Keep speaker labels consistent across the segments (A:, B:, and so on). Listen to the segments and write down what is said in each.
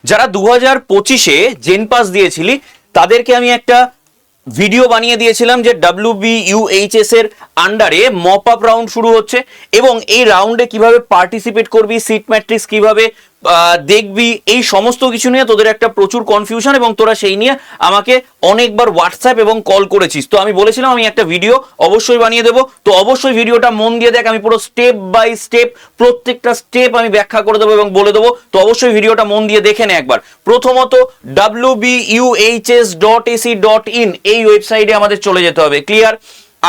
A: যারা 2025-এ gen pass দিয়েছিলি তাদেরকে আমি একটা ভিডিও বানিয়ে দিয়েছিলাম যে WBUHS এর আন্ডারে মপ আপ রাউন্ড শুরু হচ্ছে এবং এই রাউন্ডে কিভাবে পার্টিসিপেট করবি, সিট ম্যাট্রিক্স কিভাবে দেখবি, এই সমস্ত কিছু নিয়ে তোদের একটা প্রচুর কনফিউশন এবং তোরা সেই নিয়ে আমাকে অনেকবার হোয়াটসঅ্যাপ এবং কল করেছিস। তো আমি বলেছিলাম আমি একটা ভিডিও অবশ্যই বানিয়ে দেবো, তো অবশ্যই ভিডিওটা মন দিয়ে দেখ, আমি পুরো স্টেপ বাই স্টেপ প্রত্যেকটা স্টেপ আমি ব্যাখ্যা করে দেবো এবং বলে দেবো, তো অবশ্যই ভিডিওটা মন দিয়ে দেখে নে একবার। প্রথমত wbuhs.ac.in এই ওয়েবসাইটে আমাদের চলে যেতে হবে, ক্লিয়ার?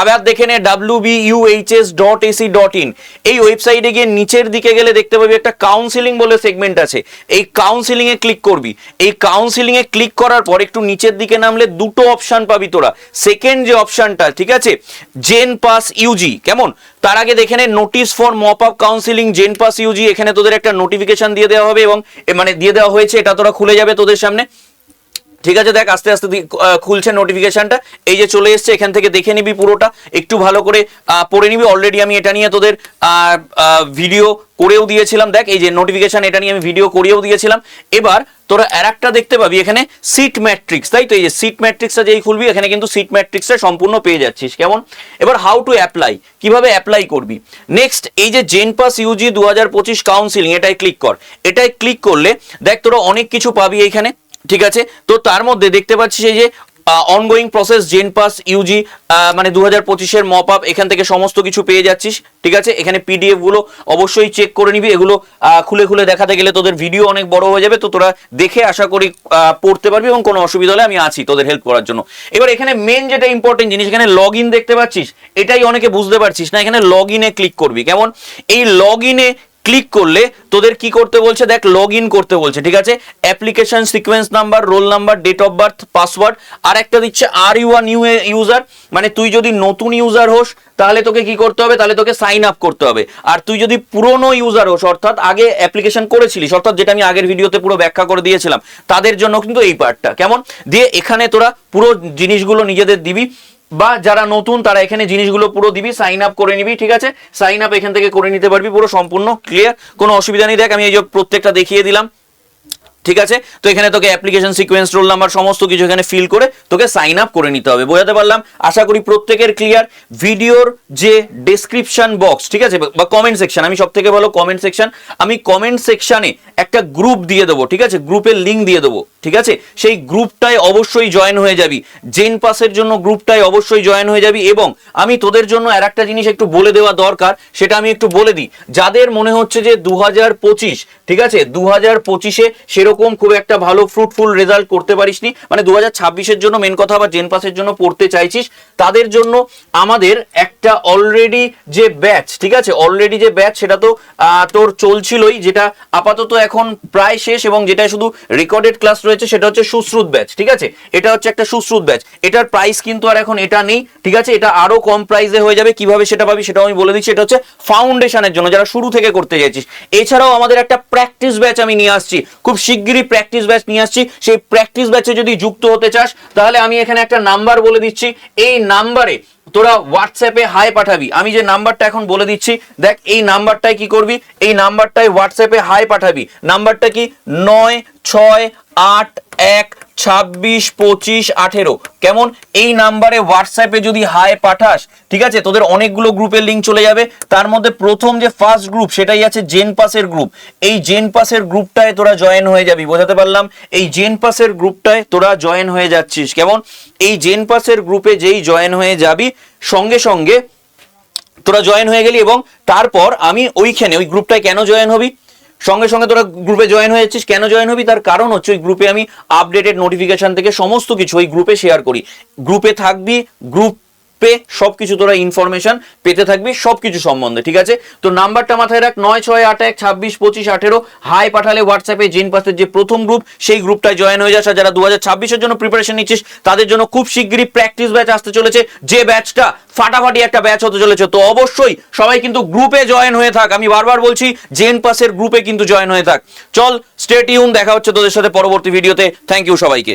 A: আবার দেখে নে wbuhs.ac.in এই ওয়েবসাইটে গিয়ে নিচের দিকে গেলে দেখতে পাবি একটা কাউন্সিলিং বলে সেগমেন্ট আছে, এই কাউন্সিলিং এ ক্লিক করবি। এই কাউন্সিলিং এ ক্লিক করার পর একটু নিচের দিকে নামলে দুটো অপশন পাবি তোরা। সেকেন্ড যে অপশনটা, ঠিক আছে, জেন পাস ইউজি, কেমন? তার আগে দেখে নে notice for mop up counselling JENPAS UG, এখানে তোদের একটা নোটিফিকেশন দিয়ে দেওয়া হবে এবং মানে দিয়ে দেওয়া হয়েছে, এটা তোরা খুলে যাবে তোদের সামনে, ঠিক আছে? দেখ আস্তে আস্তে খুলছে নোটিফিকেশনটা, এই যে চলে এসছে, এখান থেকে দেখে নিবি পুরোটা, একটু ভালো করে পড়ে নিবি। অলরেডি আমি এটা নিয়ে তোদের ভিডিও করেও দিয়েছিলাম, দেখ এই যে নোটিফিকেশন, এটা নিয়ে আমি ভিডিও করেও দিয়েছিলাম। এবার তোরা আর একটা দেখতে পাবি এখানে সিট ম্যাট্রিক্স, তাই তো? এই যে সিট ম্যাট্রিক্সটা যেই খুলবি এখানে কিন্তু সিট ম্যাট্রিক্সটা সম্পূর্ণ পেয়ে যাচ্ছিস, কেমন? এবার হাউ টু অ্যাপ্লাই, কিভাবে অ্যাপ্লাই করবি। নেক্সট এই যে জেন পাস ইউজি 2025 কাউন্সিলিং, এটাই ক্লিক কর। এটাই ক্লিক করলে দেখ তোরা অনেক কিছু পাবি এইখানে, ঠিক আছে? তো তার মধ্যে দেখতে পাচ্ছিস এই যে ongoing process JENPAS UG মানে 2025-এর মপ আপ, এখান থেকে সমস্ত কিছু পেয়ে যাচ্ছিস, ঠিক আছে? এখানে পিডিএফ গুলো অবশ্যই চেক করে নিবি, এগুলো খুলে খুলে দেখাতে গেলে তোদের ভিডিও অনেক বড় হয়ে যাবে, তো তোরা দেখে আশা করি পড়তে পারবি এবং কোনো অসুবিধা হলে আমি আছি তোদের হেল্প করার জন্য। এবার এখানে মেন যেটা ইম্পর্টেন্ট জিনিস, এখানে লগ ইন দেখতে পাচ্ছিস, এটাই অনেকে বুঝতে পারছিস না, এখানে লগ ইনে ক্লিক করবি, কেমন? এই লগ ইনে ক্লিক করলে তোদের কি করতে বলছে, দেখ লগ ইন করতে বলছে, ঠিক আছে? Application sequence number, roll number, date of birth, password, আর একটা দিচ্ছে আর ইউ আর নিউ ইউজার, মানে তুই যদি নতুন ইউজার হোস তাহলে তোকে কি করতে হবে, তাহলে তোকে সাইন আপ করতে হবে। আর তুই যদি পুরনো ইউজার হোস, অর্থাৎ আগে অ্যাপ্লিকেশন করেছিলিস, অর্থাৎ যেটা আমি আগের ভিডিওতে পুরো ব্যাখ্যা করে দিয়েছিলাম, তাদের জন্য কিন্তু এই পার্টটা, কেমন? দিয়ে এখানে তোরা পুরো জিনিসগুলো নিজেদের দিবি, বা যারা নতুন তারা এখানে জিনিসগুলো পুরো দিবি, সাইন আপ করে নিবি, ঠিক আছে? সাইন আপ এখান থেকে করে নিতে পারবি, পুরো সম্পূর্ণ ক্লিয়ার, কোনো অসুবিধা নেই। দেখ আমি এই যে প্রত্যেকটা দেখিয়ে দিলাম, ঠিক আছে? তো এখানে তোকে অ্যাপ্লিকেশন সিকোয়েন্স, রোল নাম্বার সমস্ত কিছু এখানে ফিল করে তোকে সাইন আপ করে নিতে হবে। বোঝাতে পারলাম? আশা করি প্রত্যেকের ক্লিয়ার। ভিডিওর যে ডেসক্রিপশন বক্স, ঠিক আছে, বা কমেন্ট সেকশন, আমি সব থেকে ভালো কমেন্ট সেকশন, আমি কমেন্ট সেকশনে একটা গ্রুপ দিয়ে দেবো, ঠিক আছে? গ্রুপের লিঙ্ক দিয়ে দেবো, ঠিক আছে? সেই গ্রুপটায় অবশ্যই জয়েন হয়ে যাবি, জেন পাসের জন্য গ্রুপটায় অবশ্যই জয়েন হয়ে যাবি। এবং আমি তোদের জন্য আর একটা জিনিস একটু বলে দেওয়া দরকার, সেটা আমি একটু বলে দিই। যাদের মনে হচ্ছে যে 2025, ঠিক আছে, 2025-এ সেরকম খুব একটা ভালো ফ্রুটফুল রেজাল্ট করতে পারিসনি, মানে 2026-এর জন্য মেন কথা, আবার জেন পাসের জন্য পড়তে চাইছিস, তাদের জন্য আমাদের একটা অলরেডি যে ব্যাচ, ঠিক আছে, অলরেডি যে ব্যাচ সেটা তো তোর চলছিলই, যেটা আপাতত এখন প্রায় শেষ, এবং যেটা শুধু রেকর্ডেড ক্লাস রয়েছে সেটা হচ্ছে সুশ্রুত ব্যাচ, ঠিক আছে? এটা হচ্ছে একটা সুশ্রুত ব্যাচ, এটার প্রাইস কিন্তু আর এখন এটা নেই, ঠিক আছে? এটা আরো কম প্রাইসে হয়ে যাবে। কিভাবে সেটা পাবি সেটাও আমি বলে দিচ্ছি। এটা হচ্ছে ফাউন্ডেশনের জন্য, যারা শুরু থেকে করতে চাইছিস। এছাড়াও আমাদের একটা প্র্যাকটিস ব্যাচ আমি নিয়ে আসছি, খুব শিগগিরই প্র্যাকটিস ব্যাচ নিয়ে আসছি। সেই প্র্যাকটিস ব্যাচে যদি যুক্ত হতে চাস তাহলে আমি এখানে একটা নাম্বার বলে দিচ্ছি, এই নাম্বারে তোরা হোয়াটসঅ্যাপে হাই পাঠাবি। আমি যে নাম্বারটা এখন বলে দিচ্ছি, দেখ এই নাম্বারটায় কি করবি, এই নাম্বারটায় হোয়াটসঅ্যাপে হাই পাঠাবি। নাম্বারটা কি? 9681262518, কেমন? এই নাম্বারে হোয়াটসঅ্যাপে যদি হাই পাঠাস, ঠিক আছে, তোদের অনেকগুলো গ্রুপের লিঙ্ক চলে যাবে। তার মধ্যে প্রথম যে ফার্স্ট গ্রুপ সেটাই আছে জেন পাসের গ্রুপ। এই জেন পাসের গ্রুপটায় তোরা জয়েন হয়ে যাবি। বোঝাতে পারলাম? এই জেন পাসের গ্রুপটায় তোরা জয়েন হয়ে যাচ্ছিস, কেমন? এই জেন পাসের গ্রুপে যেই জয়েন হয়ে যাবি, সঙ্গে সঙ্গে তোরা জয়েন হয়ে গেলি, এবং তারপর আমি ওইখানে ওই গ্রুপটায় কেন জয়েন হবি, সঙ্গে সঙ্গে তোরা গ্রুপে জয়েন হয়ে যাচ্ছিস, কেন জয়েন হবি তার কারণ হচ্ছে ওই গ্রুপে আমি আপডেটেড নোটিফিকেশন থেকে সমস্ত কিছু ওই গ্রুপে শেয়ার করি। গ্রুপে থাকবি, গ্রুপে সবকিছু তোরা ইনফরমেশন পেতে থাকবি সবকিছু সম্বন্ধে, ঠিক আছে? তো নাম্বারটা মাথায় রাখ, 9681262518, হাই পাঠালে হোয়াটসঅ্যাপে জেন পাসের যে প্রথম গ্রুপ সেই গ্রুপটায় জয়েন হয়ে যাস। আর যারা 2026-এর জন্য প্রিপারেশন নিচ্ছিস তাদের জন্য খুব শিগগিরই প্র্যাকটিস ব্যাচ আসতে চলেছে, যে ব্যাচটা ফাটাফাটি একটা ব্যাচ হতে চলেছে। তো অবশ্যই সবাই কিন্তু গ্রুপে জয়েন হয়ে থাক, আমি বারবার বলছি জেন পাসের গ্রুপে কিন্তু জয়েন হয়ে থাক। চল, স্টে টিউন, দেখা হচ্ছে তোদের সাথে পরবর্তী ভিডিওতে। থ্যাংক ইউ সবাইকে।